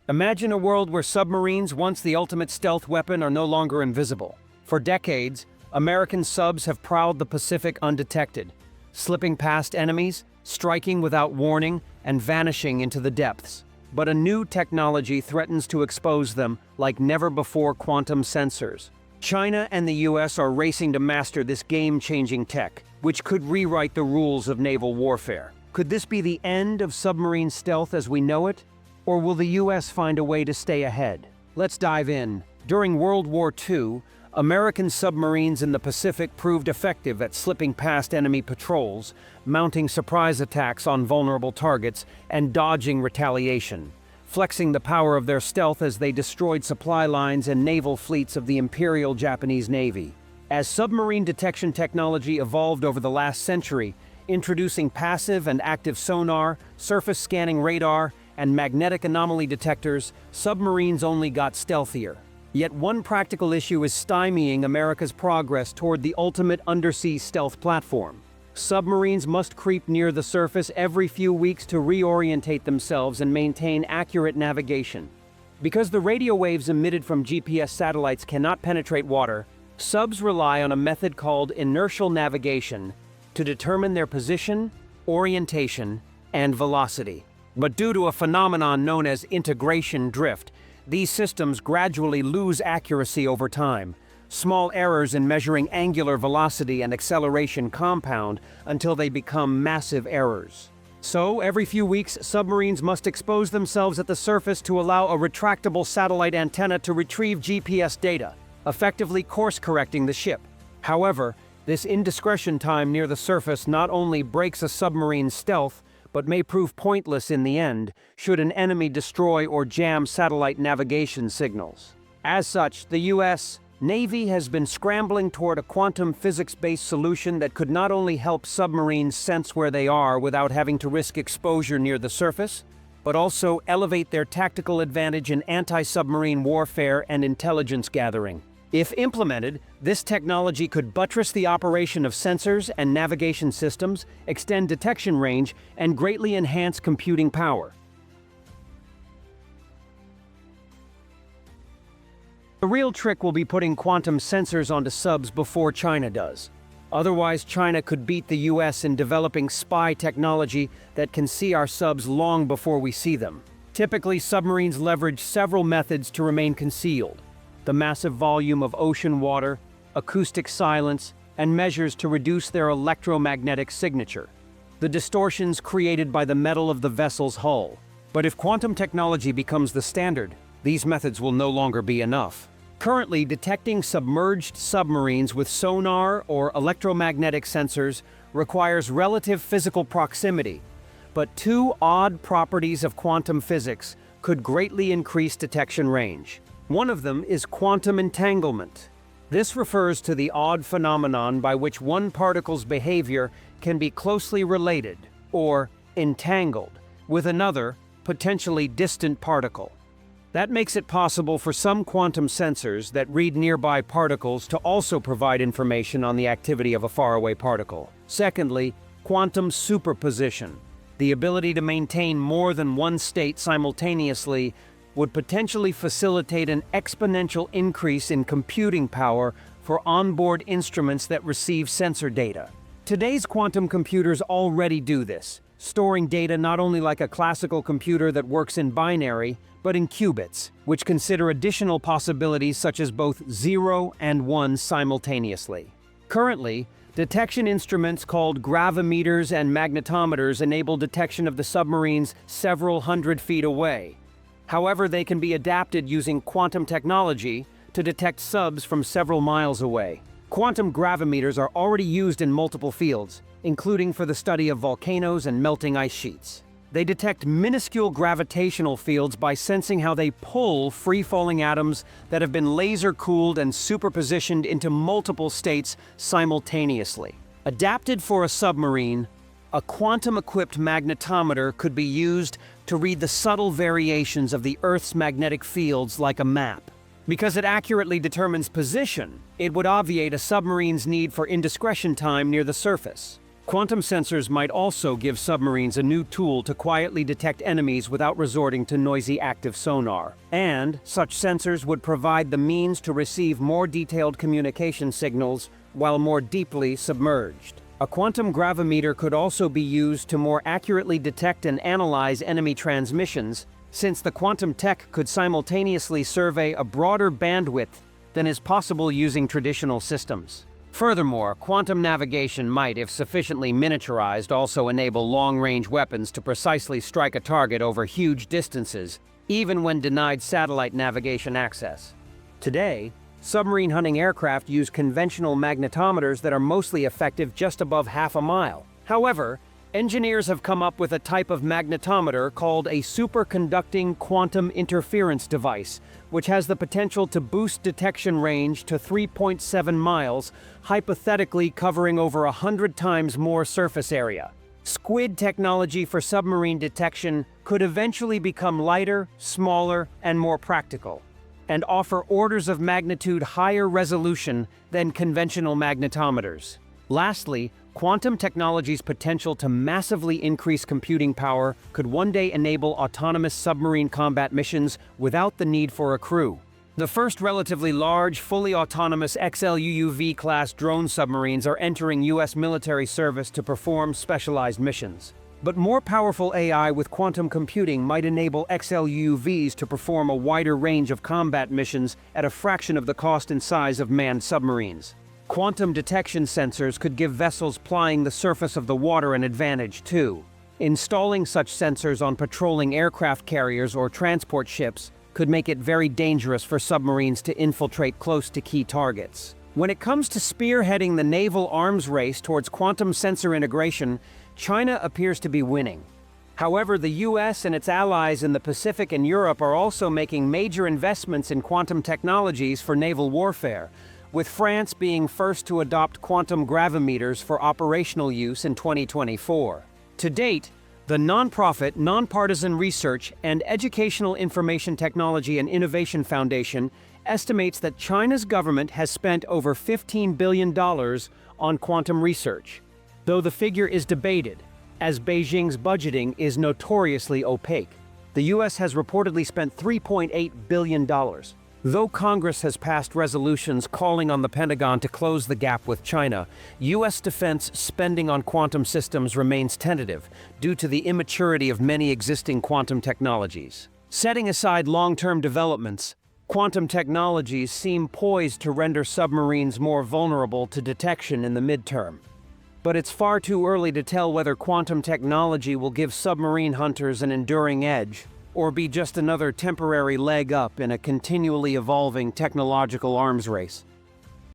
Imagine a world where submarines, once the ultimate stealth weapon, are no longer invisible. For decades, American subs have prowled the Pacific undetected, slipping past enemies, striking without warning, and vanishing into the depths. But a new technology threatens to expose them like never before: quantum sensors. China and the US are racing to master this game-changing tech, which could rewrite the rules of naval warfare. Could this be the end of submarine stealth as we know it? Or will the US find a way to stay ahead? Let's dive in. During World War II, American submarines in the Pacific proved effective at slipping past enemy patrols, mounting surprise attacks on vulnerable targets, and dodging retaliation, flexing the power of their stealth as they destroyed supply lines and naval fleets of the Imperial Japanese Navy. As submarine detection technology evolved over the last century, introducing passive and active sonar, surface scanning radar, and magnetic anomaly detectors, submarines only got stealthier. Yet one practical issue is stymieing America's progress toward the ultimate undersea stealth platform. Submarines must creep near the surface every few weeks to reorientate themselves and maintain accurate navigation. Because the radio waves emitted from GPS satellites cannot penetrate water, subs rely on a method called inertial navigation to determine their position, orientation, and velocity. But due to a phenomenon known as integration drift, these systems gradually lose accuracy over time. Small errors in measuring angular velocity and acceleration compound until they become massive errors. So, every few weeks, submarines must expose themselves at the surface to allow a retractable satellite antenna to retrieve GPS data, effectively course-correcting the ship. However, this indiscretion time near the surface not only breaks a submarine's stealth, but may prove pointless in the end should an enemy destroy or jam satellite navigation signals. As such, the U.S. Navy has been scrambling toward a quantum physics-based solution that could not only help submarines sense where they are without having to risk exposure near the surface, but also elevate their tactical advantage in anti-submarine warfare and intelligence gathering. If implemented, this technology could buttress the operation of sensors and navigation systems, extend detection range, and greatly enhance computing power. The real trick will be putting quantum sensors onto subs before China does. Otherwise, China could beat the US in developing spy technology that can see our subs long before we see them. Typically, submarines leverage several methods to remain concealed: the massive volume of ocean water, acoustic silence, and measures to reduce their electromagnetic signature, the distortions created by the metal of the vessel's hull. But if quantum technology becomes the standard, these methods will no longer be enough. Currently, detecting submerged submarines with sonar or electromagnetic sensors requires relative physical proximity, but two odd properties of quantum physics could greatly increase detection range. One of them is quantum entanglement. This refers to the odd phenomenon by which one particle's behavior can be closely related, or entangled, with another, potentially distant particle. That makes it possible for some quantum sensors that read nearby particles to also provide information on the activity of a faraway particle. Secondly, quantum superposition. The ability to maintain more than one state simultaneously would potentially facilitate an exponential increase in computing power for onboard instruments that receive sensor data. Today's quantum computers already do this, storing data not only like a classical computer that works in binary, but in qubits, which consider additional possibilities such as both 0 and 1 simultaneously. Currently, detection instruments called gravimeters and magnetometers enable detection of the submarines several hundred feet away. However, they can be adapted using quantum technology to detect subs from several miles away. Quantum gravimeters are already used in multiple fields, including for the study of volcanoes and melting ice sheets. They detect minuscule gravitational fields by sensing how they pull free-falling atoms that have been laser-cooled and superpositioned into multiple states simultaneously. Adapted for a submarine, a quantum-equipped magnetometer could be used to read the subtle variations of the Earth's magnetic fields like a map. Because it accurately determines position, it would obviate a submarine's need for indiscretion time near the surface. Quantum sensors might also give submarines a new tool to quietly detect enemies without resorting to noisy active sonar. And such sensors would provide the means to receive more detailed communication signals while more deeply submerged. A quantum gravimeter could also be used to more accurately detect and analyze enemy transmissions, since the quantum tech could simultaneously survey a broader bandwidth than is possible using traditional systems. Furthermore, quantum navigation might, if sufficiently miniaturized, also enable long-range weapons to precisely strike a target over huge distances, even when denied satellite navigation access. Today, submarine hunting aircraft use conventional magnetometers that are mostly effective just above half a mile. However, engineers have come up with a type of magnetometer called a superconducting quantum interference device, which has the potential to boost detection range to 3.7 miles, hypothetically covering over 100 times more surface area. Squid technology for submarine detection could eventually become lighter, smaller, and more practical, and offer orders of magnitude higher resolution than conventional magnetometers. Lastly, quantum technology's potential to massively increase computing power could one day enable autonomous submarine combat missions without the need for a crew. The first relatively large, fully autonomous XLUUV-class drone submarines are entering U.S. military service to perform specialized missions. But more powerful AI with quantum computing might enable XLUUVs to perform a wider range of combat missions at a fraction of the cost and size of manned submarines. Quantum detection sensors could give vessels plying the surface of the water an advantage, too. Installing such sensors on patrolling aircraft carriers or transport ships could make it very dangerous for submarines to infiltrate close to key targets. When it comes to spearheading the naval arms race towards quantum sensor integration, China appears to be winning. However, the US and its allies in the Pacific and Europe are also making major investments in quantum technologies for naval warfare, with France being first to adopt quantum gravimeters for operational use in 2024. To date, the nonprofit, Nonpartisan Research and Educational Information Technology and Innovation Foundation estimates that China's government has spent over $15 billion on quantum research, though the figure is debated, as Beijing's budgeting is notoriously opaque. The US has reportedly spent $3.8 billion. Though Congress has passed resolutions calling on the Pentagon to close the gap with China, U.S. defense spending on quantum systems remains tentative due to the immaturity of many existing quantum technologies. Setting aside long-term developments, quantum technologies seem poised to render submarines more vulnerable to detection in the midterm. But it's far too early to tell whether quantum technology will give submarine hunters an enduring edge, or be just another temporary leg up in a continually evolving technological arms race.